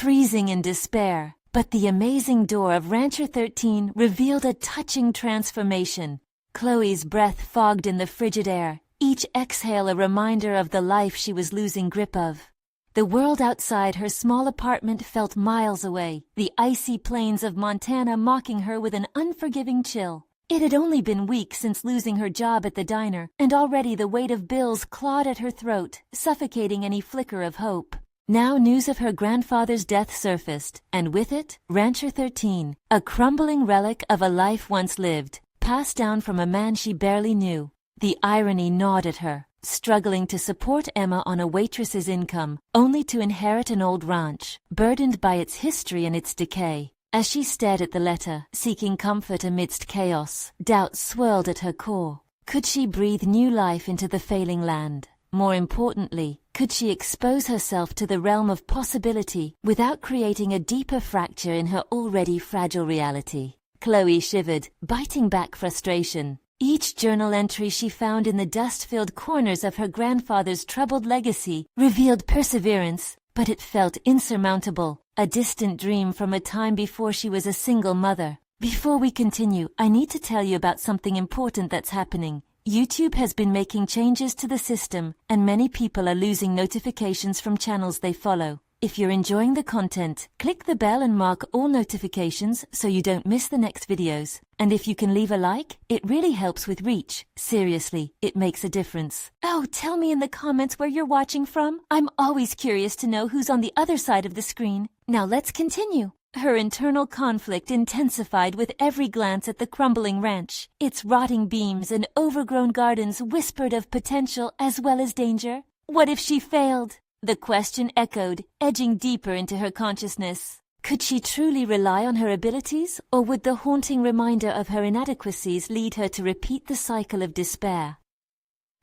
freezing in despair. But the amazing door of Rancher 13 revealed a touching transformation. Chloe's breath fogged in the frigid air, each exhale a reminder of the life she was losing grip of. The world outside her small apartment felt miles away, the icy plains of Montana mocking her with an unforgiving chill. It had only been weeks since losing her job at the diner, and already the weight of bills clawed at her throat, suffocating any flicker of hope. Now news of her grandfather's death surfaced, and with it, Rancher 13, a crumbling relic of a life once lived, passed down from a man she barely knew. The irony gnawed at her, struggling to support Emma on a waitress's income, only to inherit an old ranch, burdened by its history and its decay. As she stared at the letter, seeking comfort amidst chaos, doubt swirled at her core. Could she breathe new life into the failing land? More importantly, could she expose herself to the realm of possibility without creating a deeper fracture in her already fragile reality? Chloe shivered, biting back frustration. Each journal entry she found in the dust-filled corners of her grandfather's troubled legacy revealed perseverance, but it felt insurmountable, a distant dream from a time before she was a single mother. Before we continue, I need to tell you about something important that's happening. YouTube has been making changes to the system, and many people are losing notifications from channels they follow. If you're enjoying the content, click the bell and mark all notifications so you don't miss the next videos. And if you can leave a like, it really helps with reach. Seriously, it makes a difference. Oh, tell me in the comments where you're watching from. I'm always curious to know who's on the other side of the screen. Now let's continue. Her internal conflict intensified with every glance at the crumbling ranch. Its rotting beams and overgrown gardens whispered of potential as well as danger. What if she failed? The question echoed, edging deeper into her consciousness. Could she truly rely on her abilities, or would the haunting reminder of her inadequacies lead her to repeat the cycle of despair?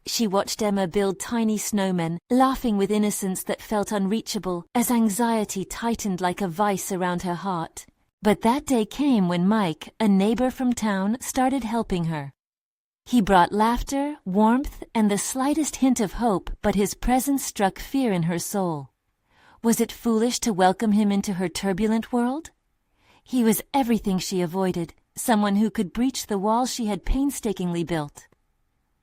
She watched Emma build tiny snowmen, laughing with innocence that felt unreachable, as anxiety tightened like a vice around her heart. But that day came when Mike, a neighbor from town, started helping her. He brought laughter, warmth, and the slightest hint of hope, but his presence struck fear in her soul. Was it foolish to welcome him into her turbulent world? He was everything she avoided, someone who could breach the walls she had painstakingly built.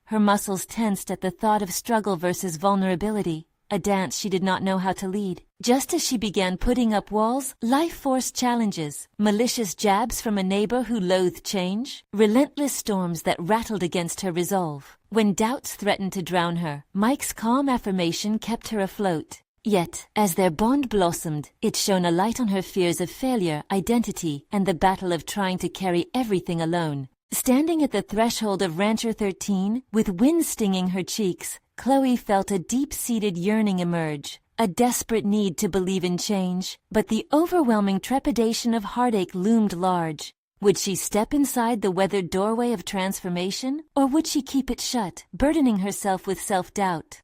Her muscles tensed at the thought of struggle versus vulnerability, a dance she did not know how to lead. Just as she began putting up walls, life forced challenges, malicious jabs from a neighbor who loathed change, relentless storms that rattled against her resolve. When doubts threatened to drown her, Mike's calm affirmation kept her afloat. Yet, as their bond blossomed, it shone a light on her fears of failure, identity, and the battle of trying to carry everything alone. Standing at the threshold of Rancher 13, with wind stinging her cheeks, Chloe felt a deep-seated yearning emerge, a desperate need to believe in change, but the overwhelming trepidation of heartache loomed large. Would she step inside the weathered doorway of transformation, or would she keep it shut, burdening herself with self-doubt?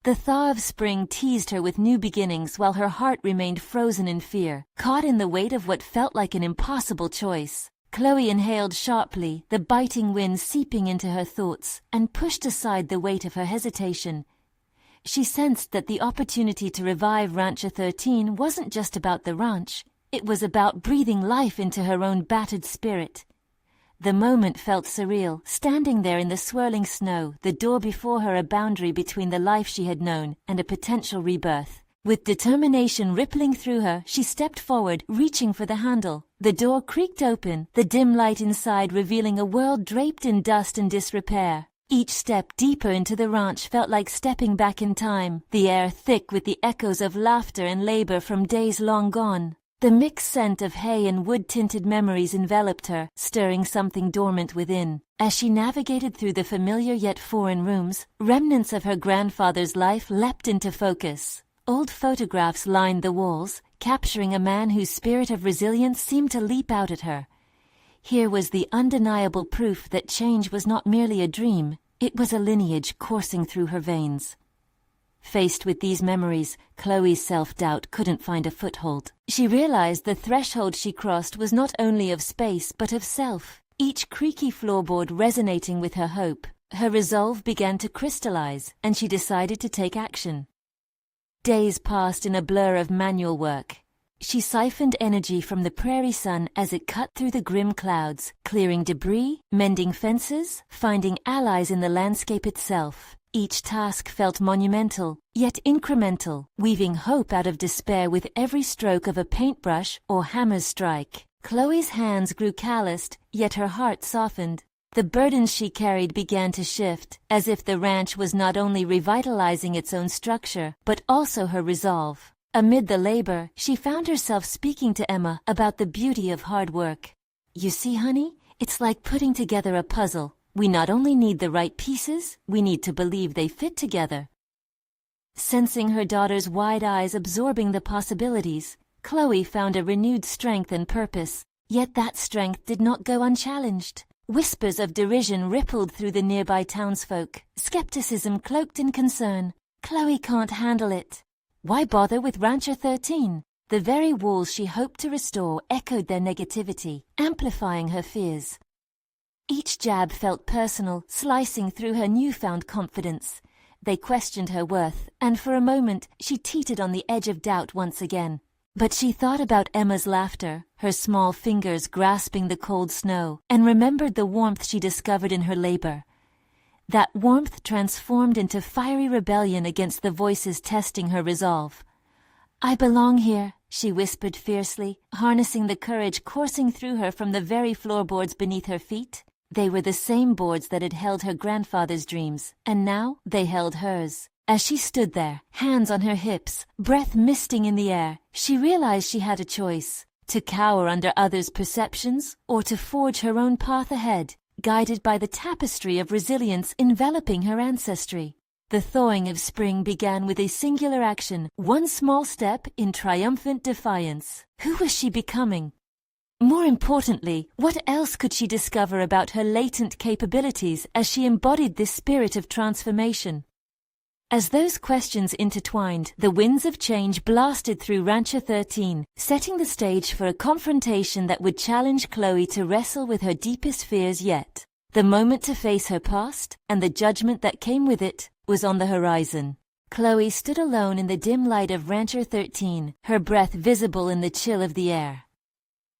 The thaw of spring teased her with new beginnings while her heart remained frozen in fear, caught in the weight of what felt like an impossible choice. Chloe inhaled sharply, the biting wind seeping into her thoughts, and pushed aside the weight of her hesitation. She sensed that the opportunity to revive Rancher 13 wasn't just about the ranch, it was about breathing life into her own battered spirit. The moment felt surreal, standing there in the swirling snow, the door before her a boundary between the life she had known and a potential rebirth. With determination rippling through her, she stepped forward, reaching for the handle. The door creaked open, the dim light inside revealing a world draped in dust and disrepair. Each step deeper into the ranch felt like stepping back in time, the air thick with the echoes of laughter and labor from days long gone. The mixed scent of hay and wood-tinted memories enveloped her, stirring something dormant within. As she navigated through the familiar yet foreign rooms, remnants of her grandfather's life leapt into focus. Old photographs lined the walls, capturing a man whose spirit of resilience seemed to leap out at her. Here was the undeniable proof that change was not merely a dream, it was a lineage coursing through her veins. Faced with these memories, Chloe's self-doubt couldn't find a foothold. She realized the threshold she crossed was not only of space but of self, each creaky floorboard resonating with her hope. Her resolve began to crystallize, and she decided to take action. Days passed in a blur of manual work. she siphoned energy from the prairie sun as it cut through the grim clouds, clearing debris, mending fences, finding allies in the landscape itself. Each task felt monumental, yet incremental, weaving hope out of despair with every stroke of a paintbrush or hammer's strike. Chloe's hands grew calloused, yet her heart softened. The burdens she carried began to shift, as if the ranch was not only revitalizing its own structure, but also her resolve. Amid the labor, she found herself speaking to Emma about the beauty of hard work. "You see, honey, it's like putting together a puzzle. We not only need the right pieces, we need to believe they fit together." Sensing her daughter's wide eyes absorbing the possibilities, Chloe found a renewed strength and purpose. Yet that strength did not go unchallenged. Whispers of derision rippled through the nearby townsfolk, skepticism cloaked in concern. "Chloe can't handle it. Why bother with Rancher 13? The very walls she hoped to restore echoed their negativity, amplifying her fears. Each jab felt personal, slicing through her newfound confidence. They questioned her worth, and for a moment she teetered on the edge of doubt once again. But she thought about Emma's laughter, her small fingers grasping the cold snow, and remembered the warmth she discovered in her labor. That warmth transformed into fiery rebellion against the voices testing her resolve. "I belong here," she whispered fiercely, harnessing the courage coursing through her from the very floorboards beneath her feet. They were the same boards that had held her grandfather's dreams, and now they held hers. As she stood there, hands on her hips, breath misting in the air, she realized she had a choice: to cower under others' perceptions, or to forge her own path ahead, guided by the tapestry of resilience enveloping her ancestry. The thawing of spring began with a singular action, one small step in triumphant defiance. Who was she becoming? More importantly, what else could she discover about her latent capabilities as she embodied this spirit of transformation? As those questions intertwined, the winds of change blasted through Rancher 13, setting the stage for a confrontation that would challenge Chloe to wrestle with her deepest fears yet. The moment to face her past, and the judgment that came with it, was on the horizon. Chloe stood alone in the dim light of Rancher 13, her breath visible in the chill of the air.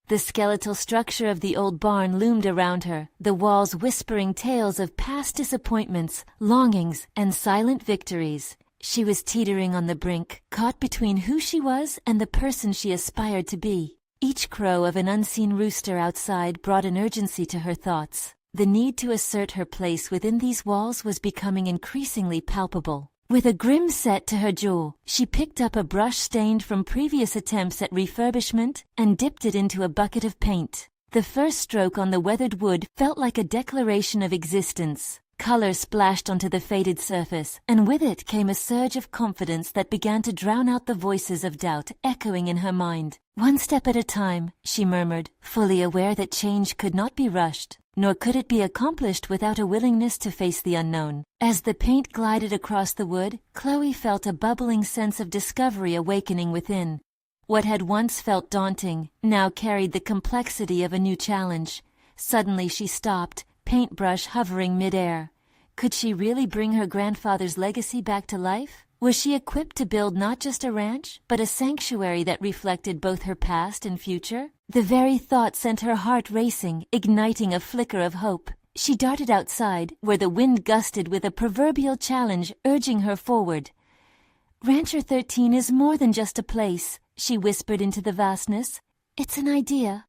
The skeletal structure of the old barn loomed around her, the walls whispering tales of past disappointments, longings, and silent victories. She was teetering on the brink, caught between who she was and the person she aspired to be. Each crow of an unseen rooster outside brought an urgency to her thoughts. The need to assert her place within these walls was becoming increasingly palpable. With a grim set to her jaw, she picked up a brush stained from previous attempts at refurbishment and dipped it into a bucket of paint. The first stroke on the weathered wood felt like a declaration of existence. Color splashed onto the faded surface, and with it came a surge of confidence that began to drown out the voices of doubt echoing in her mind. "One step at a time," she murmured, fully aware that change could not be rushed, nor could it be accomplished without a willingness to face the unknown. As the paint glided across the wood, Chloe felt a bubbling sense of discovery awakening within. What had once felt daunting now carried the complexity of a new challenge. Suddenly she stopped, paintbrush hovering midair. Could she really bring her grandfather's legacy back to life? Was she equipped to build not just a ranch, but a sanctuary that reflected both her past and future? The very thought sent her heart racing, igniting a flicker of hope. She darted outside, where the wind gusted with a proverbial challenge urging her forward. "Rancher 13 is more than just a place," she whispered into the vastness. "It's an idea."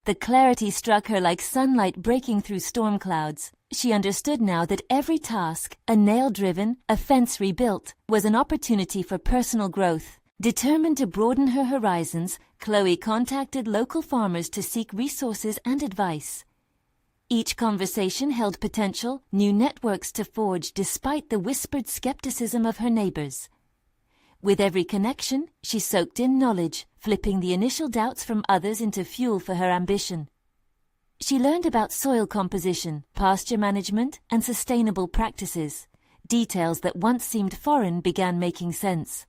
The clarity struck her like sunlight breaking through storm clouds. She understood now that every task, a nail driven, a fence rebuilt, was an opportunity for personal growth. Determined to broaden her horizons, Chloe contacted local farmers to seek resources and advice. Each conversation held potential, new networks to forge despite the whispered skepticism of her neighbors. With every connection, she soaked in knowledge, flipping the initial doubts from others into fuel for her ambition. She learned about soil composition, pasture management, and sustainable practices. Details that once seemed foreign began making sense.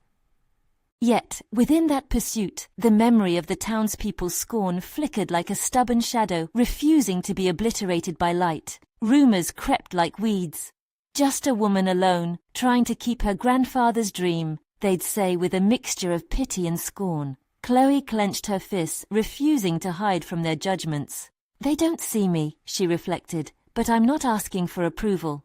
Yet, within that pursuit, the memory of the townspeople's scorn flickered like a stubborn shadow, refusing to be obliterated by light. Rumors crept like weeds. "Just a woman alone, trying to keep her grandfather's dream," they'd say with a mixture of pity and scorn. Chloe clenched her fists, refusing to hide from their judgments. They don't see me, she reflected, but I'm not asking for approval.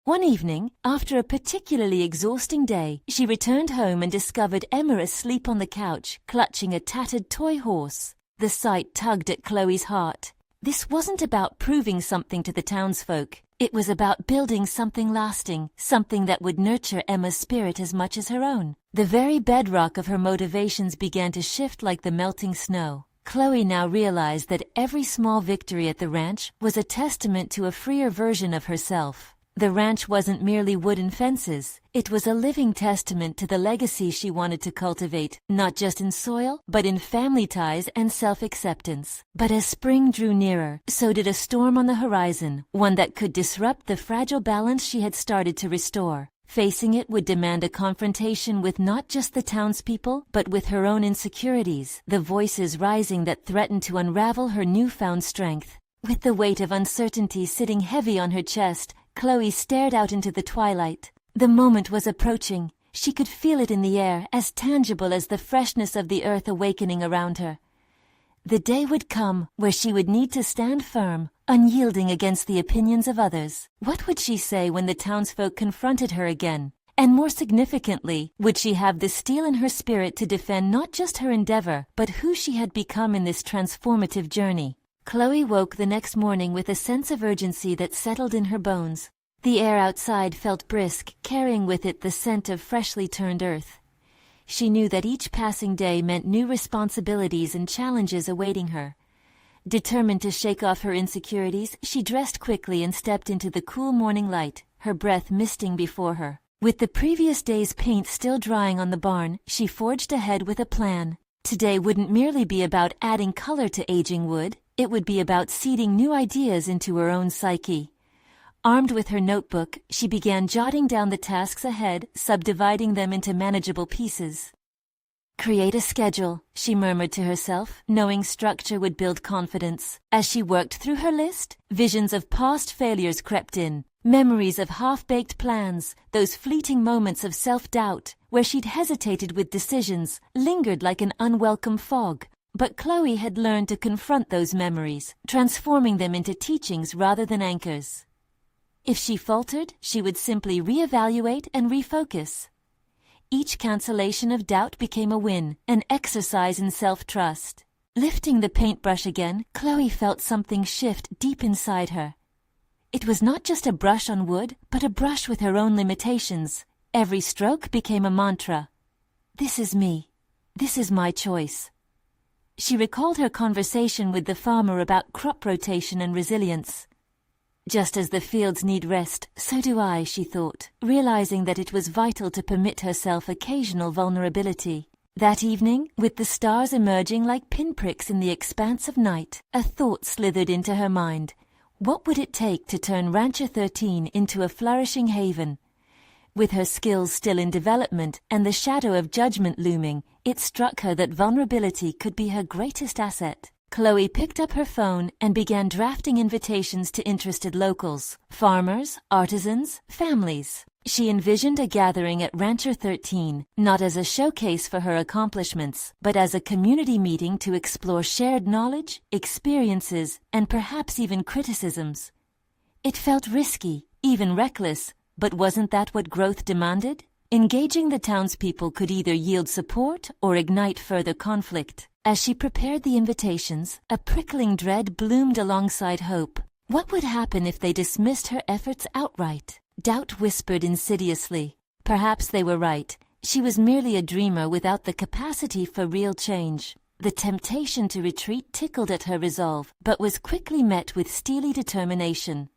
One evening, after a particularly exhausting day, she returned home and discovered Emma asleep on the couch, clutching a tattered toy horse. The sight tugged at Chloe's heart. This wasn't about proving something to the townsfolk. It was about building something lasting, something that would nurture Emma's spirit as much as her own. The very bedrock of her motivations began to shift like the melting snow. Chloe now realized that every small victory at the ranch was a testament to a freer version of herself. The ranch wasn't merely wooden fences. It was a living testament to the legacy she wanted to cultivate, not just in soil, but in family ties and self-acceptance. But as spring drew nearer, so did a storm on the horizon, one that could disrupt the fragile balance she had started to restore. Facing it would demand a confrontation with not just the townspeople, but with her own insecurities, the voices rising that threatened to unravel her newfound strength. With the weight of uncertainty sitting heavy on her chest, Chloe stared out into the twilight. The moment was approaching. She could feel it in the air, as tangible as the freshness of the earth awakening around her. The day would come where she would need to stand firm, unyielding against the opinions of others. What would she say when the townsfolk confronted her again? And more significantly, would she have the steel in her spirit to defend not just her endeavor, but who she had become in this transformative journey? Chloe woke the next morning with a sense of urgency that settled in her bones. The air outside felt brisk, carrying with it the scent of freshly turned earth. She knew that each passing day meant new responsibilities and challenges awaiting her. Determined to shake off her insecurities, she dressed quickly and stepped into the cool morning light, her breath misting before her. With the previous day's paint still drying on the barn, she forged ahead with a plan. Today wouldn't merely be about adding color to aging wood. It would be about seeding new ideas into her own psyche. Armed with her notebook, she began jotting down the tasks ahead, subdividing them into manageable pieces. Create a schedule, she murmured to herself, knowing structure would build confidence. As she worked through her list, visions of past failures crept in. Memories of half-baked plans, those fleeting moments of self-doubt, where she'd hesitated with decisions, lingered like an unwelcome fog. But Chloe had learned to confront those memories, transforming them into teachings rather than anchors. If she faltered, she would simply reevaluate and refocus. Each cancellation of doubt became a win, an exercise in self-trust. Lifting the paintbrush again, Chloe felt something shift deep inside her. It was not just a brush on wood, but a brush with her own limitations. Every stroke became a mantra. This is me. This is my choice. She recalled her conversation with the farmer about crop rotation and resilience. Just as the fields need rest, so do I, she thought, realizing that it was vital to permit herself occasional vulnerability. That evening, with the stars emerging like pinpricks in the expanse of night, a thought slithered into her mind. What would it take to turn Rancher 13 into a flourishing haven? With her skills still in development and the shadow of judgment looming, it struck her that vulnerability could be her greatest asset. Chloe picked up her phone and began drafting invitations to interested locals, farmers, artisans, families. She envisioned a gathering at Rancher 13, not as a showcase for her accomplishments, but as a community meeting to explore shared knowledge, experiences, and perhaps even criticisms. It felt risky, even reckless, but wasn't that what growth demanded? Engaging the townspeople could either yield support or ignite further conflict. As she prepared the invitations, a prickling dread bloomed alongside hope. What would happen if they dismissed her efforts outright? Doubt whispered insidiously. Perhaps they were right. She was merely a dreamer without the capacity for real change. The temptation to retreat tickled at her resolve, but was quickly met with steely determination.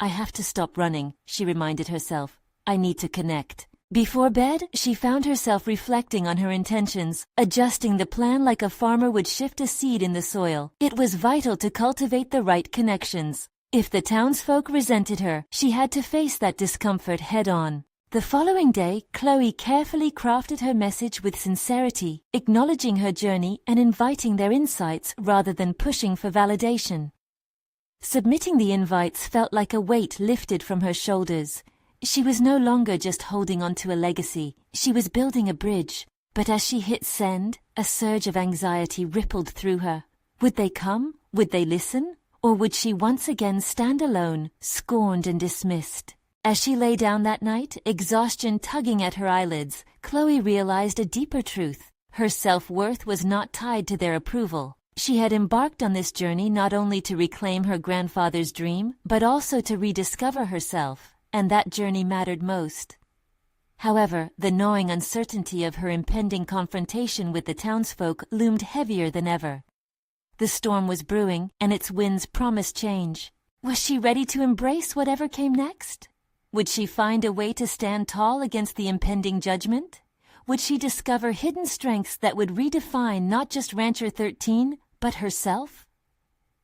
I have to stop running, she reminded herself. I need to connect. Before bed, she found herself reflecting on her intentions, adjusting the plan like a farmer would shift a seed in the soil. It was vital to cultivate the right connections. If the townsfolk resented her, she had to face that discomfort head-on. The following day, Chloe carefully crafted her message with sincerity, acknowledging her journey and inviting their insights rather than pushing for validation. Submitting the invites felt like a weight lifted from her shoulders. She was no longer just holding on to a legacy. She was building a bridge, But as she hit send, a surge of anxiety rippled through her. Would they come? Would they listen? Or would she once again stand alone, scorned and dismissed? As she lay down that night, exhaustion tugging at her eyelids, Chloe realized a deeper truth. Her self-worth was not tied to their approval. She had embarked on this journey not only to reclaim her grandfather's dream, but also to rediscover herself, and that journey mattered most. However, the gnawing uncertainty of her impending confrontation with the townsfolk loomed heavier than ever. The storm was brewing, and its winds promised change. Was she ready to embrace whatever came next? Would she find a way to stand tall against the impending judgment? Would she discover hidden strengths that would redefine not just Rancher 13, but herself?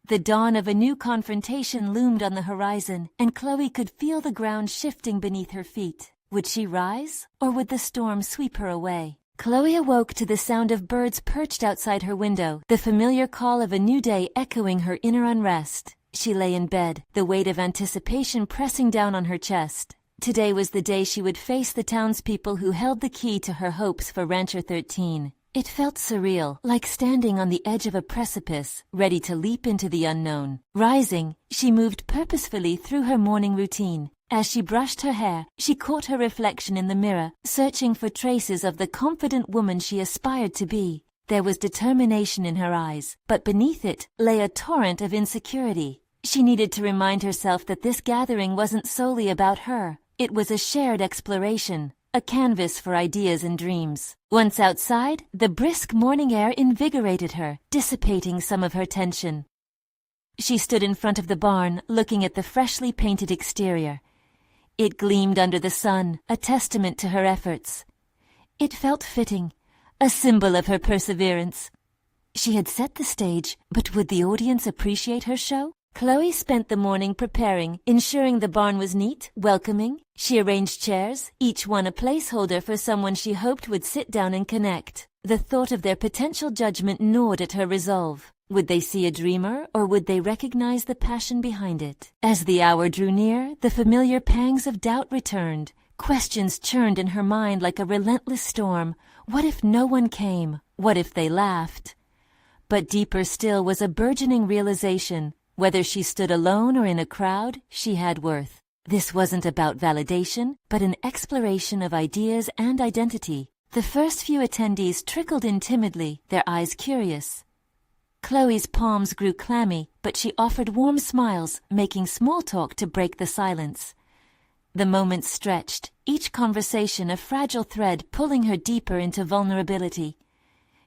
The dawn of a new confrontation loomed on the horizon, and Chloe could feel the ground shifting beneath her feet. Would she rise, or would the storm sweep her away? Chloe awoke to the sound of birds perched outside her window, the familiar call of a new day echoing her inner unrest. She lay in bed, the weight of anticipation pressing down on her chest. Today was the day she would face the townspeople who held the key to her hopes for Rancher 13. It felt surreal, like standing on the edge of a precipice, ready to leap into the unknown. Rising, she moved purposefully through her morning routine. As she brushed her hair, she caught her reflection in the mirror, searching for traces of the confident woman she aspired to be. There was determination in her eyes, but beneath it lay a torrent of insecurity. She needed to remind herself that this gathering wasn't solely about her. It was a shared exploration, a canvas for ideas and dreams. Once outside, the brisk morning air invigorated her, dissipating some of her tension. She stood in front of the barn, looking at the freshly painted exterior. It gleamed under the sun, a testament to her efforts. It felt fitting, a symbol of her perseverance. She had set the stage, but would the audience appreciate her show? Chloe spent the morning preparing, ensuring the barn was neat, welcoming. She arranged chairs, each one a placeholder for someone she hoped would sit down and connect. The thought of their potential judgment gnawed at her resolve. Would they see a dreamer, or would they recognize the passion behind it? As the hour drew near, the familiar pangs of doubt returned. Questions churned in her mind like a relentless storm. What if no one came? What if they laughed? But deeper still was a burgeoning realization. Whether she stood alone or in a crowd, she had worth. This wasn't about validation, but an exploration of ideas and identity. The first few attendees trickled in timidly, their eyes curious. Chloe's palms grew clammy, but she offered warm smiles, making small talk to break the silence. The moments stretched, each conversation a fragile thread pulling her deeper into vulnerability.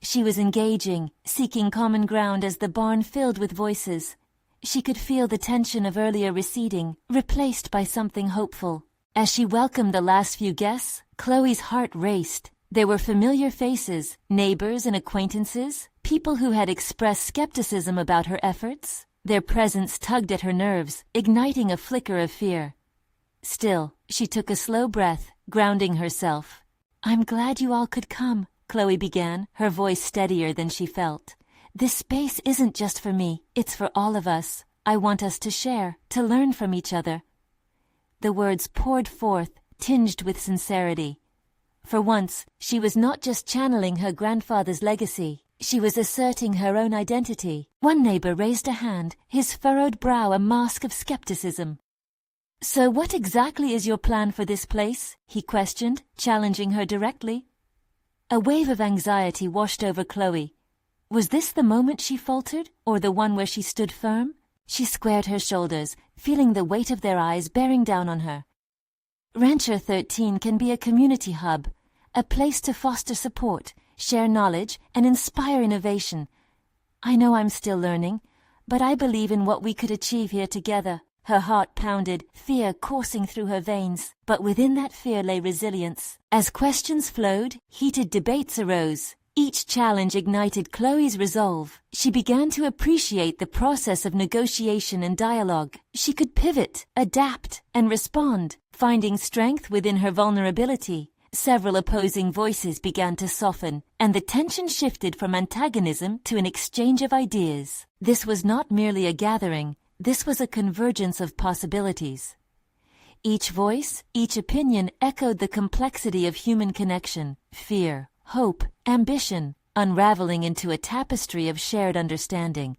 She was engaging, seeking common ground as the barn filled with voices. She could feel the tension of earlier receding, replaced by something hopeful. As she welcomed the last few guests, Chloe's heart raced. There were familiar faces, neighbors and acquaintances, people who had expressed skepticism about her efforts. Their presence tugged at her nerves, igniting a flicker of fear. Still, she took a slow breath, grounding herself. "I'm glad you all could come," Chloe began, her voice steadier than she felt. "This space isn't just for me, it's for all of us. I want us to share, to learn from each other." The words poured forth, tinged with sincerity. For once, she was not just channeling her grandfather's legacy. She was asserting her own identity. One neighbor raised a hand, his furrowed brow a mask of skepticism. "So what exactly is your plan for this place?" he questioned, challenging her directly. A wave of anxiety washed over Chloe. Was this the moment she faltered, or the one where she stood firm? She squared her shoulders, feeling the weight of their eyes bearing down on her. Rancher 13 can be a community hub, a place to foster support, share knowledge, and inspire innovation. I know I'm still learning, but I believe in what we could achieve here together. Her heart pounded, fear coursing through her veins, but within that fear lay resilience. As questions flowed, heated debates arose. Each challenge ignited Chloe's resolve. She began to appreciate the process of negotiation and dialogue. She could pivot, adapt, and respond, finding strength within her vulnerability. Several opposing voices began to soften, and the tension shifted from antagonism to an exchange of ideas. This was not merely a gathering, this was a convergence of possibilities. Each voice, each opinion echoed the complexity of human connection, fear, hope, ambition, unraveling into a tapestry of shared understanding.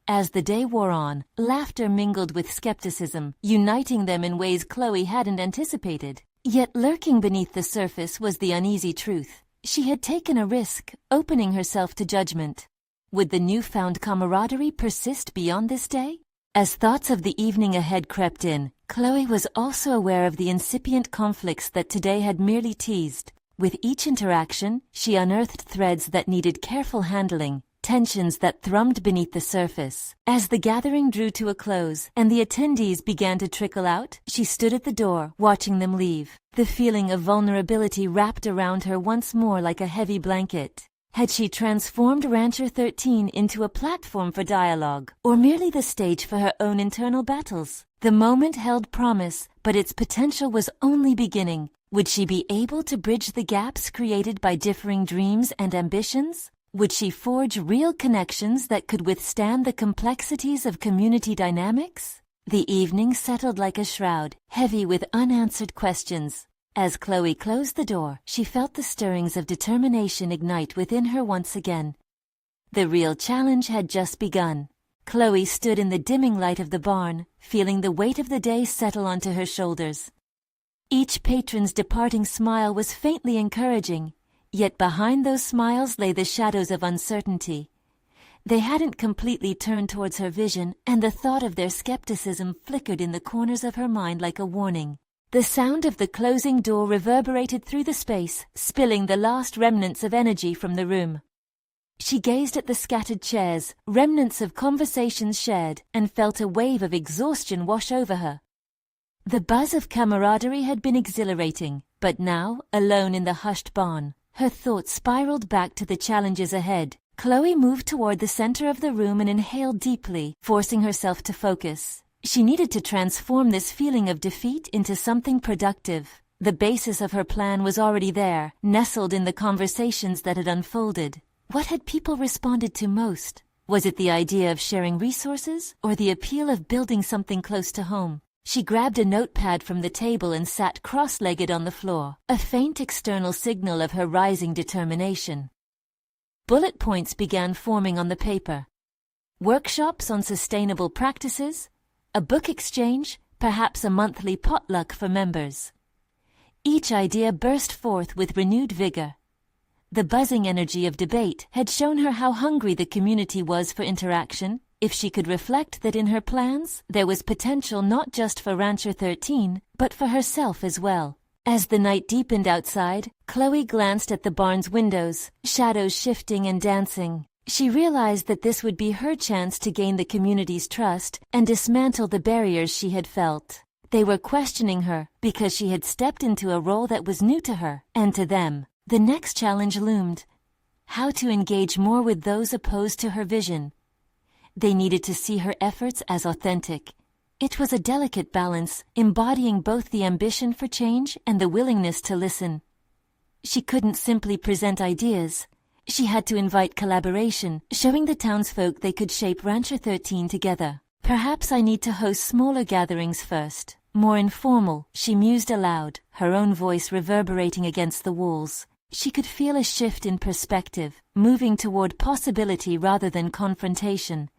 As the day wore on, laughter mingled with skepticism, uniting them in ways Chloe hadn't anticipated. Yet lurking beneath the surface was the uneasy truth. She had taken a risk, opening herself to judgment. Would the newfound camaraderie persist beyond this day? As thoughts of the evening ahead crept in, Chloe was also aware of the incipient conflicts that today had merely teased. With each interaction, she unearthed threads that needed careful handling, tensions that thrummed beneath the surface. As the gathering drew to a close and the attendees began to trickle out, she stood at the door, watching them leave. The feeling of vulnerability wrapped around her once more like a heavy blanket. Had she transformed Rancher 13 into a platform for dialogue, or merely the stage for her own internal battles? The moment held promise, but its potential was only beginning. Would she be able to bridge the gaps created by differing dreams and ambitions? Would she forge real connections that could withstand the complexities of community dynamics? The evening settled like a shroud, heavy with unanswered questions. As Chloe closed the door, she felt the stirrings of determination ignite within her once again. The real challenge had just begun. Chloe stood in the dimming light of the barn, feeling the weight of the day settle onto her shoulders. Each patron's departing smile was faintly encouraging, yet behind those smiles lay the shadows of uncertainty. They hadn't completely turned towards her vision, and the thought of their skepticism flickered in the corners of her mind like a warning. The sound of the closing door reverberated through the space, spilling the last remnants of energy from the room. She gazed at the scattered chairs, remnants of conversations shared, and felt a wave of exhaustion wash over her. The buzz of camaraderie had been exhilarating, but now, alone in the hushed barn, her thoughts spiraled back to the challenges ahead. Chloe moved toward the center of the room and inhaled deeply, forcing herself to focus. She needed to transform this feeling of defeat into something productive. The basis of her plan was already there, nestled in the conversations that had unfolded. What had people responded to most? Was it the idea of sharing resources, or the appeal of building something close to home? She grabbed a notepad from the table and sat cross-legged on the floor, a faint external signal of her rising determination. Bullet points began forming on the paper. Workshops on sustainable practices, a book exchange, perhaps a monthly potluck for members. Each idea burst forth with renewed vigor. The buzzing energy of debate had shown her how hungry the community was for interaction. If she could reflect that in her plans, there was potential not just for Rancher 13, but for herself as well. As the night deepened outside, Chloe glanced at the barn's windows, shadows shifting and dancing. She realized that this would be her chance to gain the community's trust and dismantle the barriers she had felt. They were questioning her because she had stepped into a role that was new to her and to them. The next challenge loomed: how to engage more with those opposed to her vision. They needed to see her efforts as authentic. It was a delicate balance, embodying both the ambition for change and the willingness to listen. She couldn't simply present ideas. She had to invite collaboration, showing the townsfolk they could shape Rancher 13 together. Perhaps I need to host smaller gatherings first, more informal, she mused aloud, her own voice reverberating against the walls. She could feel a shift in perspective, moving toward possibility rather than confrontation.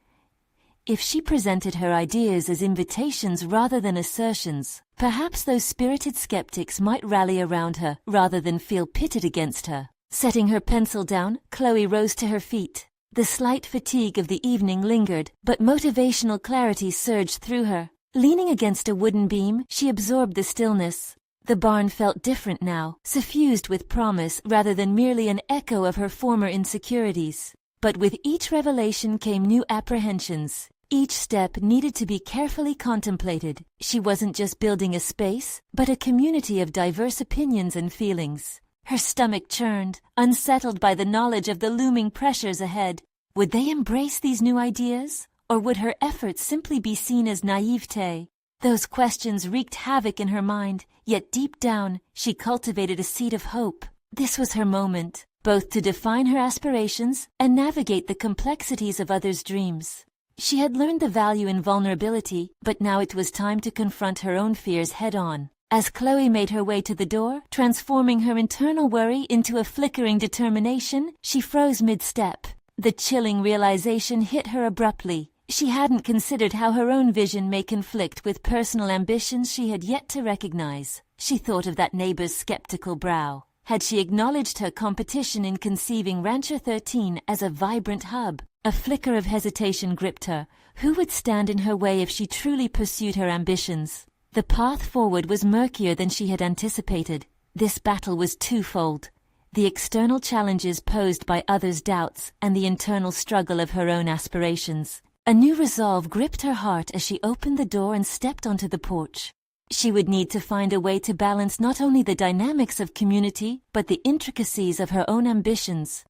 If she presented her ideas as invitations rather than assertions, perhaps those spirited skeptics might rally around her rather than feel pitted against her. Setting her pencil down, Chloe rose to her feet. The slight fatigue of the evening lingered, but motivational clarity surged through her. Leaning against a wooden beam, she absorbed the stillness. The barn felt different now, suffused with promise rather than merely an echo of her former insecurities. But with each revelation came new apprehensions. Each step needed to be carefully contemplated. She wasn't just building a space, but a community of diverse opinions and feelings. Her stomach churned, unsettled by the knowledge of the looming pressures ahead. Would they embrace these new ideas? Or would her efforts simply be seen as naivete? Those questions wreaked havoc in her mind, yet deep down, she cultivated a seed of hope. This was her moment, both to define her aspirations and navigate the complexities of others' dreams. She had learned the value in vulnerability, but now it was time to confront her own fears head-on. As Chloe made her way to the door, transforming her internal worry into a flickering determination, she froze mid-step. The chilling realization hit her abruptly. She hadn't considered how her own vision may conflict with personal ambitions she had yet to recognize. She thought of that neighbor's skeptical brow. Had she acknowledged her competition in conceiving Rancher 13 as a vibrant hub? A flicker of hesitation gripped her. Who would stand in her way if she truly pursued her ambitions? The path forward was murkier than she had anticipated. This battle was twofold: the external challenges posed by others' doubts and the internal struggle of her own aspirations. A new resolve gripped her heart as she opened the door and stepped onto the porch. She would need to find a way to balance not only the dynamics of community, but the intricacies of her own ambitions.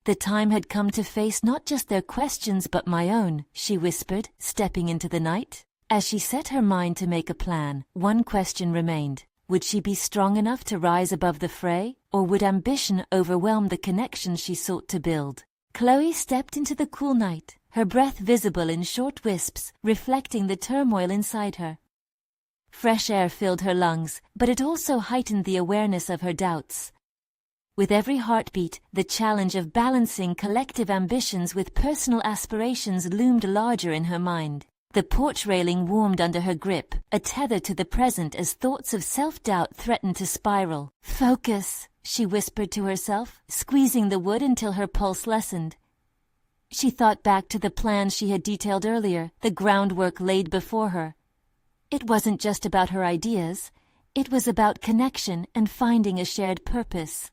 The time had come to face not just their questions but my own, she whispered, stepping into the night. As she set her mind to make a plan, one question remained. Would she be strong enough to rise above the fray, or would ambition overwhelm the connections she sought to build? Chloe stepped into the cool night, her breath visible in short wisps, reflecting the turmoil inside her. Fresh air filled her lungs, but it also heightened the awareness of her doubts. With every heartbeat, the challenge of balancing collective ambitions with personal aspirations loomed larger in her mind. The porch railing warmed under her grip, a tether to the present as thoughts of self-doubt threatened to spiral. "Focus," she whispered to herself, squeezing the wood until her pulse lessened. She thought back to the plans she had detailed earlier, the groundwork laid before her. It wasn't just about her ideas, it was about connection and finding a shared purpose.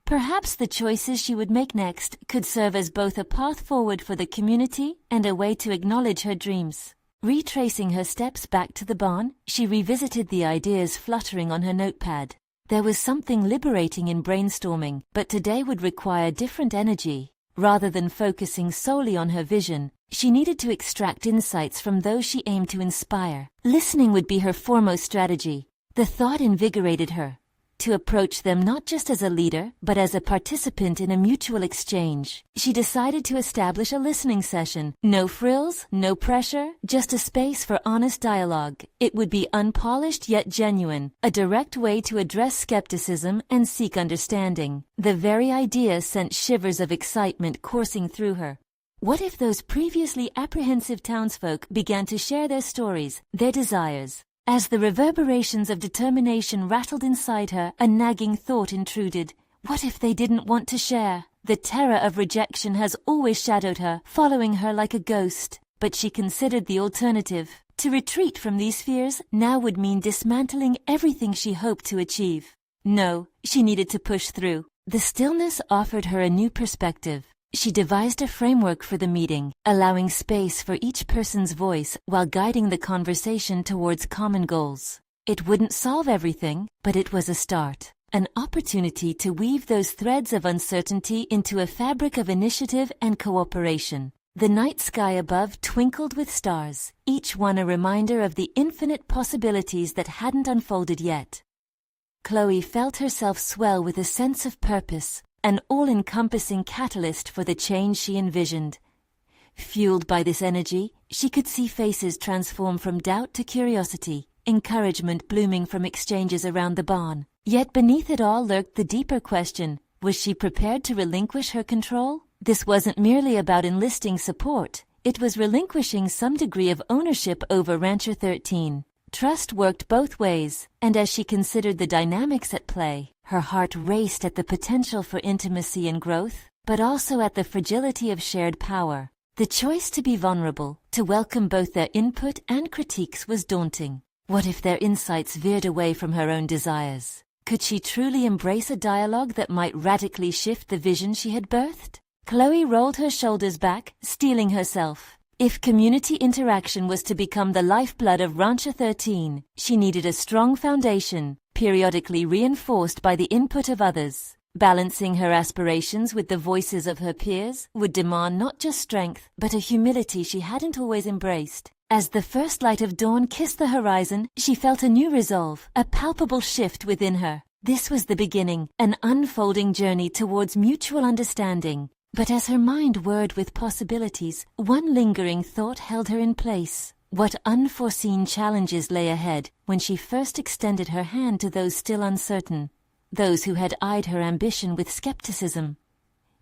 Perhaps the choices she would make next could serve as both a path forward for the community and a way to acknowledge her dreams. Retracing her steps back to the barn, she revisited the ideas fluttering on her notepad. There was something liberating in brainstorming, but today would require different energy. Rather than focusing solely on her vision, she needed to extract insights from those she aimed to inspire. Listening would be her foremost strategy. The thought invigorated her. To approach them not just as a leader, but as a participant in a mutual exchange. She decided to establish a listening session. No frills, no pressure, just a space for honest dialogue. It would be unpolished yet genuine, a direct way to address skepticism and seek understanding. The very idea sent shivers of excitement coursing through her. What if those previously apprehensive townsfolk began to share their stories, their desires? As the reverberations of determination rattled inside her, a nagging thought intruded. What if they didn't want to share? The terror of rejection has always shadowed her, following her like a ghost. But she considered the alternative. To retreat from these fears now would mean dismantling everything she hoped to achieve. No, she needed to push through. The stillness offered her a new perspective. She devised a framework for the meeting, allowing space for each person's voice while guiding the conversation towards common goals. It wouldn't solve everything, but it was a start. An opportunity to weave those threads of uncertainty into a fabric of initiative and cooperation. The night sky above twinkled with stars, each one a reminder of the infinite possibilities that hadn't unfolded yet. Chloe felt herself swell with a sense of purpose, an all-encompassing catalyst for the change she envisioned. Fueled by this energy, she could see faces transform from doubt to curiosity, encouragement blooming from exchanges around the barn. Yet beneath it all lurked the deeper question: was she prepared to relinquish her control? This wasn't merely about enlisting support, it was relinquishing some degree of ownership over Rancher 13. Trust worked both ways, and as she considered the dynamics at play, her heart raced at the potential for intimacy and growth, but also at the fragility of shared power. The choice to be vulnerable, to welcome both their input and critiques, was daunting. What if their insights veered away from her own desires? Could she truly embrace a dialogue that might radically shift the vision she had birthed? Chloe rolled her shoulders back, steeling herself. If community interaction was to become the lifeblood of Rancher 13, she needed a strong foundation, periodically reinforced by the input of others. Balancing her aspirations with the voices of her peers would demand not just strength, but a humility she hadn't always embraced. As the first light of dawn kissed the horizon, she felt a new resolve, a palpable shift within her. This was the beginning, an unfolding journey towards mutual understanding. But as her mind whirred with possibilities, one lingering thought held her in place. What unforeseen challenges lay ahead when she first extended her hand to those still uncertain, those who had eyed her ambition with skepticism?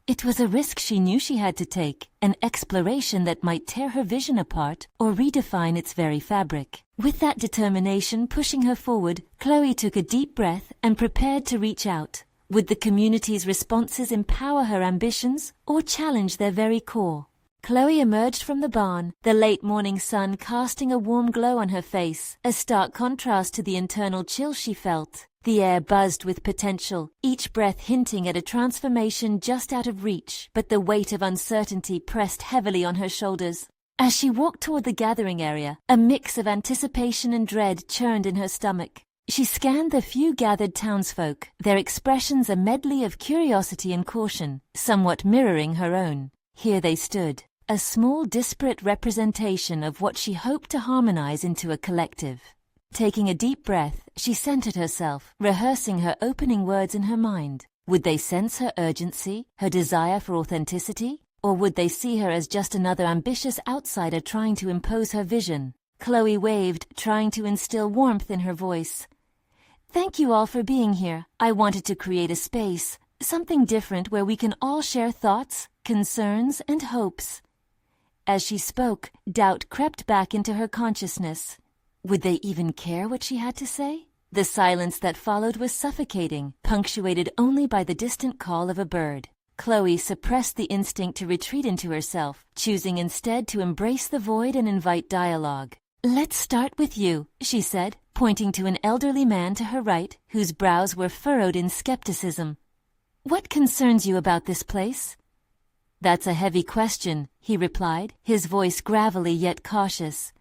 It was a risk she knew she had to take, an exploration that might tear her vision apart or redefine its very fabric. With that determination pushing her forward, Chloe took a deep breath and prepared to reach out. Would the community's responses empower her ambitions or challenge their very core? Chloe emerged from the barn, the late morning sun casting a warm glow on her face, a stark contrast to the internal chill she felt. The air buzzed with potential, each breath hinting at a transformation just out of reach, but the weight of uncertainty pressed heavily on her shoulders. As she walked toward the gathering area, a mix of anticipation and dread churned in her stomach. She scanned the few gathered townsfolk, their expressions a medley of curiosity and caution, somewhat mirroring her own. Here they stood, a small disparate representation of what she hoped to harmonize into a collective. Taking a deep breath, she centered herself, rehearsing her opening words in her mind. Would they sense her urgency, her desire for authenticity? Or would they see her as just another ambitious outsider trying to impose her vision? Chloe waved, trying to instill warmth in her voice. Thank you all for being here. I wanted to create a space, something different where we can all share thoughts, concerns, and hopes. As she spoke, doubt crept back into her consciousness. Would they even care what she had to say? The silence that followed was suffocating, punctuated only by the distant call of a bird. Chloe suppressed the instinct to retreat into herself, choosing instead to embrace the void and invite dialogue. Let's start with you, she said, pointing to an elderly man to her right, whose brows were furrowed in skepticism. What concerns you about this place? That's a heavy question, he replied, his voice gravelly yet cautious.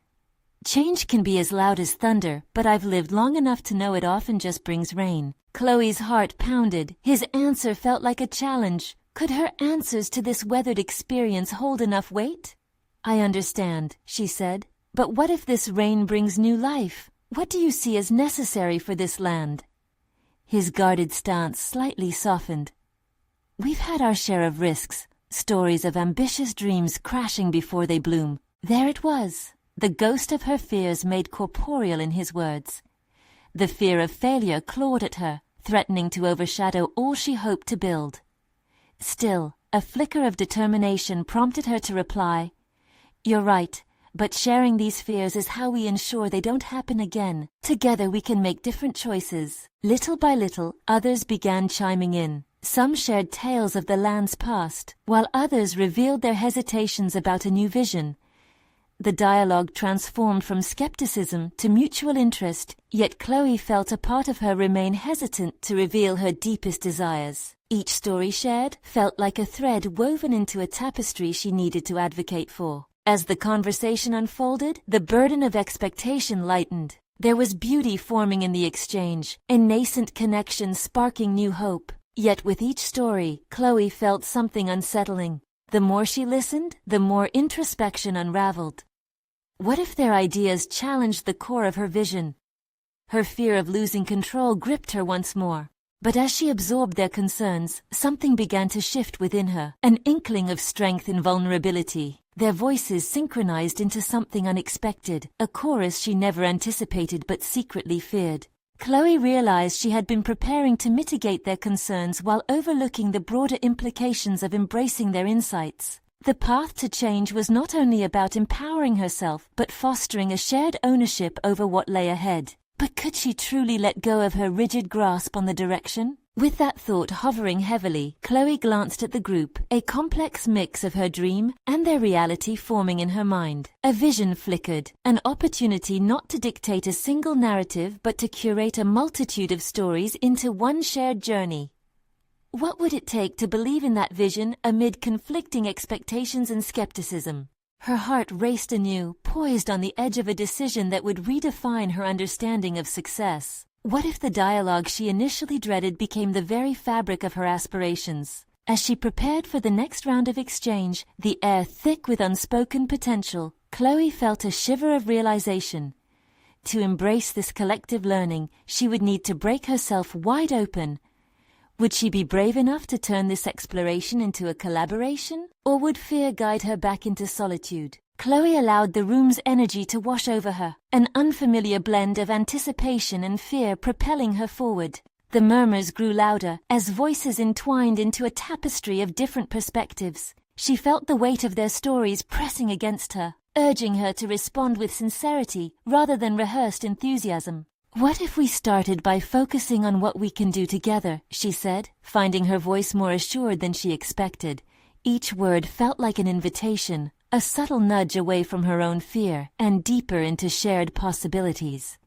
Change can be as loud as thunder, but I've lived long enough to know it often just brings rain. Chloe's heart pounded. His answer felt like a challenge. Could her answers to this weathered experience hold enough weight? I understand, she said. But what if this rain brings new life? What do you see as necessary for this land? His guarded stance slightly softened. We've had our share of risks, stories of ambitious dreams crashing before they bloom. There it was. The ghost of her fears made corporeal in his words. The fear of failure clawed at her, threatening to overshadow all she hoped to build. Still, a flicker of determination prompted her to reply, You're right, but sharing these fears is how we ensure they don't happen again. Together we can make different choices. Little by little, others began chiming in. Some shared tales of the land's past, while others revealed their hesitations about a new vision. The dialogue transformed from skepticism to mutual interest, yet Chloe felt a part of her remain hesitant to reveal her deepest desires. Each story shared felt like a thread woven into a tapestry she needed to advocate for. As the conversation unfolded, the burden of expectation lightened. There was beauty forming in the exchange, a nascent connection sparking new hope. Yet with each story, Chloe felt something unsettling. The more she listened, the more introspection unraveled. What if their ideas challenged the core of her vision? Her fear of losing control gripped her once more. But as she absorbed their concerns, something began to shift within her, an inkling of strength and vulnerability. Their voices synchronized into something unexpected, a chorus she never anticipated but secretly feared. Chloe realized she had been preparing to mitigate their concerns while overlooking the broader implications of embracing their insights. The path to change was not only about empowering herself, but fostering a shared ownership over what lay ahead. But could she truly let go of her rigid grasp on the direction? With that thought hovering heavily, Chloe glanced at the group, a complex mix of her dream and their reality forming in her mind. A vision flickered, an opportunity not to dictate a single narrative but to curate a multitude of stories into one shared journey. What would it take to believe in that vision amid conflicting expectations and skepticism? Her heart raced anew, poised on the edge of a decision that would redefine her understanding of success. What if the dialogue she initially dreaded became the very fabric of her aspirations? As she prepared for the next round of exchange, the air thick with unspoken potential, Chloe felt a shiver of realization. To embrace this collective learning, she would need to break herself wide open. Would she be brave enough to turn this exploration into a collaboration? Or would fear guide her back into solitude? Chloe allowed the room's energy to wash over her, an unfamiliar blend of anticipation and fear propelling her forward. The murmurs grew louder as voices entwined into a tapestry of different perspectives. She felt the weight of their stories pressing against her, urging her to respond with sincerity rather than rehearsed enthusiasm. "What if we started by focusing on what we can do together?" she said, finding her voice more assured than she expected. Each word felt like an invitation, a subtle nudge away from her own fear and deeper into shared possibilities.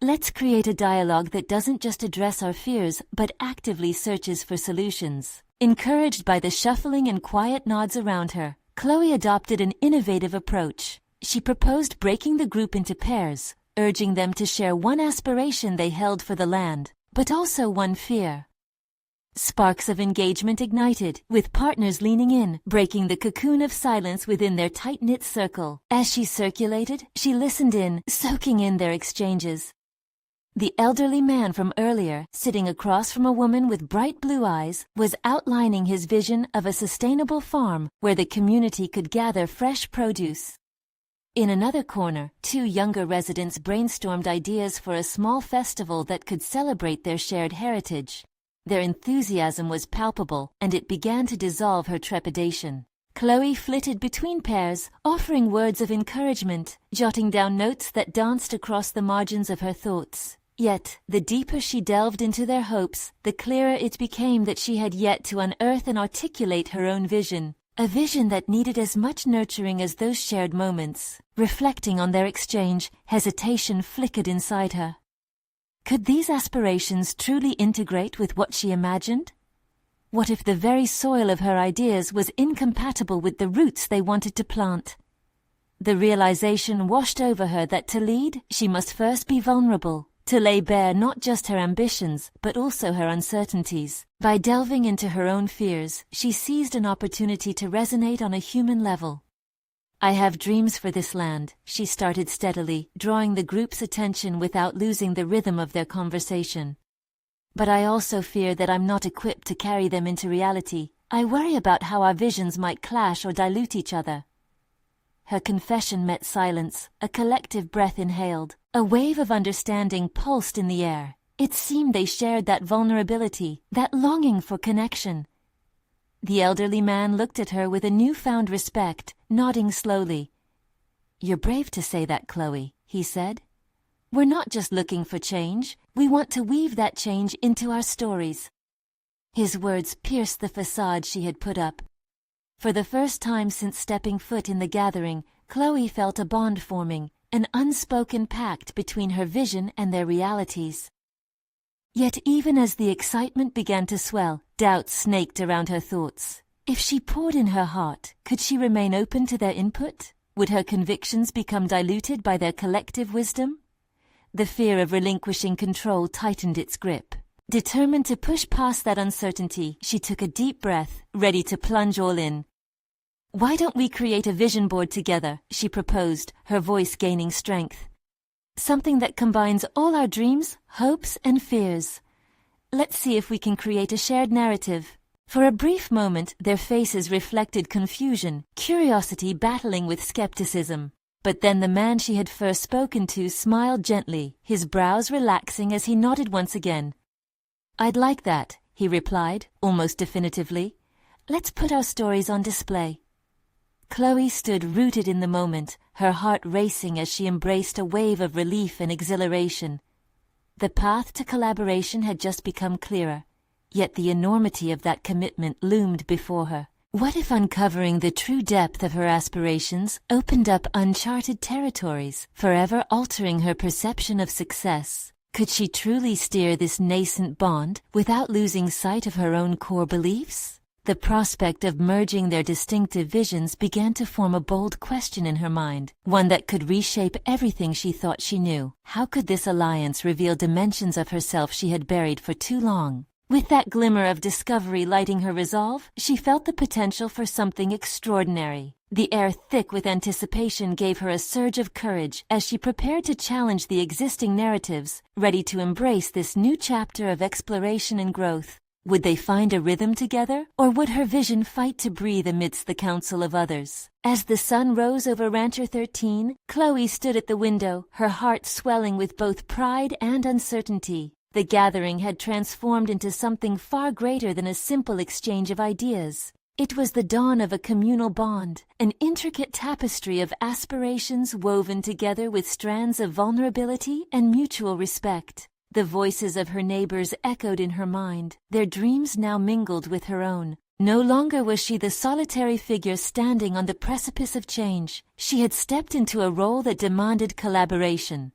"Let's create a dialogue that doesn't just address our fears but actively searches for solutions." Encouraged by the shuffling and quiet nods around her, Chloe adopted an innovative approach. She proposed breaking the group into pairs, urging them to share one aspiration they held for the land, but also one fear. Sparks of engagement ignited, with partners leaning in, breaking the cocoon of silence within their tight-knit circle. As she circulated, she listened in, soaking in their exchanges. The elderly man from earlier, sitting across from a woman with bright blue eyes, was outlining his vision of a sustainable farm where the community could gather fresh produce. In another corner, two younger residents brainstormed ideas for a small festival that could celebrate their shared heritage. Their enthusiasm was palpable, and it began to dissolve her trepidation. Chloe flitted between pairs, offering words of encouragement, jotting down notes that danced across the margins of her thoughts. Yet, the deeper she delved into their hopes, the clearer it became that she had yet to unearth and articulate her own vision. A vision that needed as much nurturing as those shared moments. Reflecting on their exchange, hesitation flickered inside her. Could these aspirations truly integrate with what she imagined? What if the very soil of her ideas was incompatible with the roots they wanted to plant? The realization washed over her that to lead, she must first be vulnerable, to lay bare not just her ambitions, but also her uncertainties. By delving into her own fears, she seized an opportunity to resonate on a human level. "I have dreams for this land," she started steadily, drawing the group's attention without losing the rhythm of their conversation. "But I also fear that I'm not equipped to carry them into reality. I worry about how our visions might clash or dilute each other." Her confession met silence, a collective breath inhaled. A wave of understanding pulsed in the air. It seemed they shared that vulnerability, that longing for connection. The elderly man looked at her with a newfound respect, nodding slowly. "You're brave to say that, Chloe," he said. "We're not just looking for change. We want to weave that change into our stories." His words pierced the facade she had put up. For the first time since stepping foot in the gathering, Chloe felt a bond forming, an unspoken pact between her vision and their realities. Yet even as the excitement began to swell, doubt snaked around her thoughts. If she poured in her heart, could she remain open to their input? Would her convictions become diluted by their collective wisdom? The fear of relinquishing control tightened its grip. Determined to push past that uncertainty, she took a deep breath, ready to plunge all in. "Why don't we create a vision board together?" she proposed, her voice gaining strength. "Something that combines all our dreams, hopes, and fears. Let's see if we can create a shared narrative." For a brief moment, their faces reflected confusion, curiosity battling with skepticism. But then the man she had first spoken to smiled gently, his brows relaxing as he nodded once again. "I'd like that," he replied, almost definitively. "Let's put our stories on display." Chloe stood rooted in the moment, her heart racing as she embraced a wave of relief and exhilaration. The path to collaboration had just become clearer, yet the enormity of that commitment loomed before her. What if uncovering the true depth of her aspirations opened up uncharted territories, forever altering her perception of success? Could she truly steer this nascent bond without losing sight of her own core beliefs? The prospect of merging their distinctive visions began to form a bold question in her mind, one that could reshape everything she thought she knew. How could this alliance reveal dimensions of herself she had buried for too long? With that glimmer of discovery lighting her resolve, she felt the potential for something extraordinary. The air thick with anticipation gave her a surge of courage as she prepared to challenge the existing narratives, ready to embrace this new chapter of exploration and growth. Would they find a rhythm together, or would her vision fight to breathe amidst the counsel of others? As the sun rose over Rancher 13, Chloe stood at the window, her heart swelling with both pride and uncertainty. The gathering had transformed into something far greater than a simple exchange of ideas. It was the dawn of a communal bond, an intricate tapestry of aspirations woven together with strands of vulnerability and mutual respect. The voices of her neighbors echoed in her mind, their dreams now mingled with her own. No longer was she the solitary figure standing on the precipice of change. She had stepped into a role that demanded collaboration.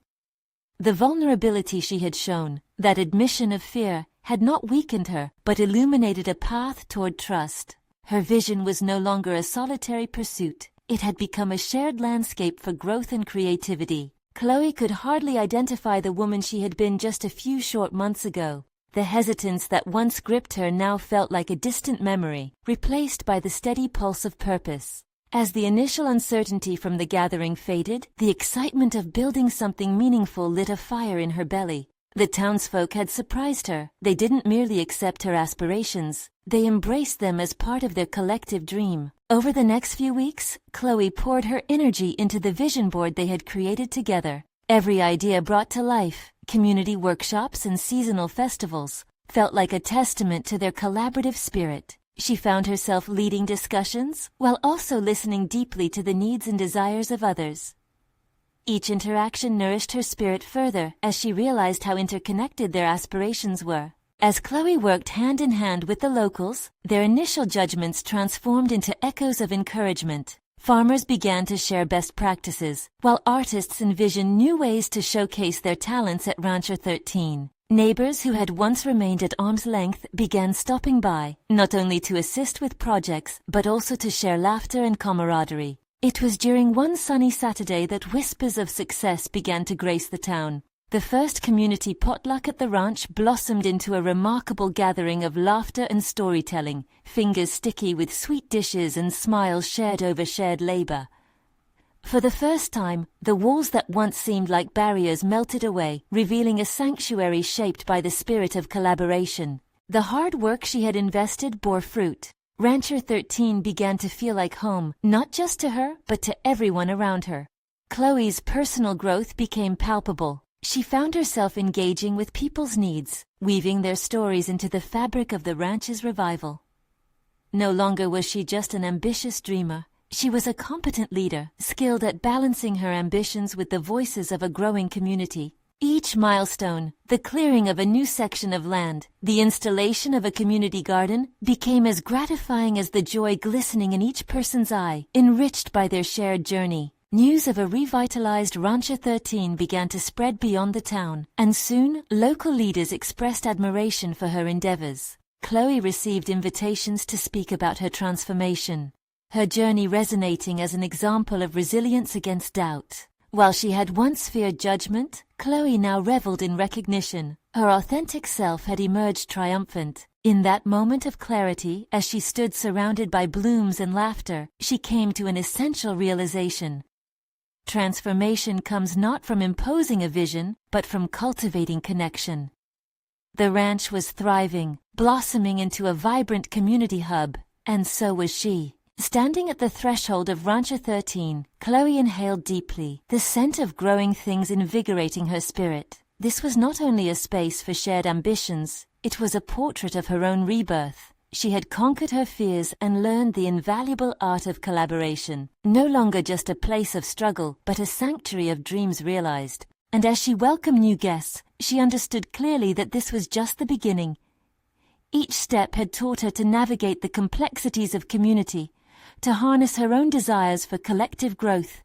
The vulnerability she had shown, that admission of fear, had not weakened her, but illuminated a path toward trust. Her vision was no longer a solitary pursuit. It had become a shared landscape for growth and creativity. Chloe could hardly identify the woman she had been just a few short months ago. The hesitance that once gripped her now felt like a distant memory, replaced by the steady pulse of purpose. As the initial uncertainty from the gathering faded, the excitement of building something meaningful lit a fire in her belly. The townsfolk had surprised her. They didn't merely accept her aspirations, they embraced them as part of their collective dream. Over the next few weeks, Chloe poured her energy into the vision board they had created together. Every idea brought to life, community workshops and seasonal festivals, felt like a testament to their collaborative spirit. She found herself leading discussions, while also listening deeply to the needs and desires of others. Each interaction nourished her spirit further as she realized how interconnected their aspirations were. As Chloe worked hand in hand with the locals, their initial judgments transformed into echoes of encouragement. Farmers began to share best practices, while artists envisioned new ways to showcase their talents at Rancher 13. Neighbors who had once remained at arm's length began stopping by, not only to assist with projects, but also to share laughter and camaraderie. It was during one sunny Saturday that whispers of success began to grace the town. The first community potluck at the ranch blossomed into a remarkable gathering of laughter and storytelling, fingers sticky with sweet dishes and smiles shared over shared labor. For the first time, the walls that once seemed like barriers melted away, revealing a sanctuary shaped by the spirit of collaboration. The hard work she had invested bore fruit. Rancher 13 began to feel like home, not just to her, but to everyone around her. Chloe's personal growth became palpable. She found herself engaging with people's needs, weaving their stories into the fabric of the ranch's revival. No longer was she just an ambitious dreamer. She was a competent leader, skilled at balancing her ambitions with the voices of a growing community. Each milestone, the clearing of a new section of land, the installation of a community garden, became as gratifying as the joy glistening in each person's eye, enriched by their shared journey. News of a revitalized Rancher 13 began to spread beyond the town, and soon local leaders expressed admiration for her endeavors. Chloe received invitations to speak about her transformation, her journey resonating as an example of resilience against doubt. While she had once feared judgment, Chloe now reveled in recognition. Her authentic self had emerged triumphant. In that moment of clarity, as she stood surrounded by blooms and laughter, she came to an essential realization. Transformation comes not from imposing a vision, but from cultivating connection. The ranch was thriving, blossoming into a vibrant community hub, and so was she. Standing at the threshold of Rancher 13, Chloe inhaled deeply, the scent of growing things invigorating her spirit. This was not only a space for shared ambitions, it was a portrait of her own rebirth. She had conquered her fears and learned the invaluable art of collaboration, no longer just a place of struggle, but a sanctuary of dreams realized. And as she welcomed new guests, she understood clearly that this was just the beginning. Each step had taught her to navigate the complexities of community, to harness her own desires for collective growth.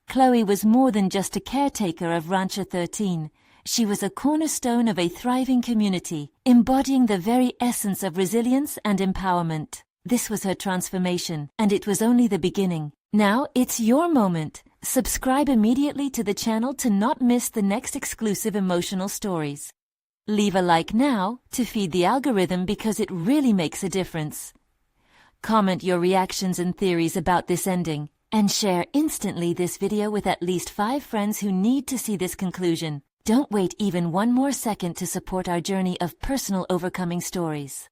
Chloe was more than just a caretaker of Rancher 13. She was a cornerstone of a thriving community, embodying the very essence of resilience and empowerment. This was her transformation, and it was only the beginning. Now it's your moment. Subscribe immediately to the channel to not miss the next exclusive emotional stories. Leave a like now to feed the algorithm because it really makes a difference. Comment your reactions and theories about this ending, and share instantly this video with at least 5 friends who need to see this conclusion. Don't wait even one more second to support our journey of personal overcoming stories.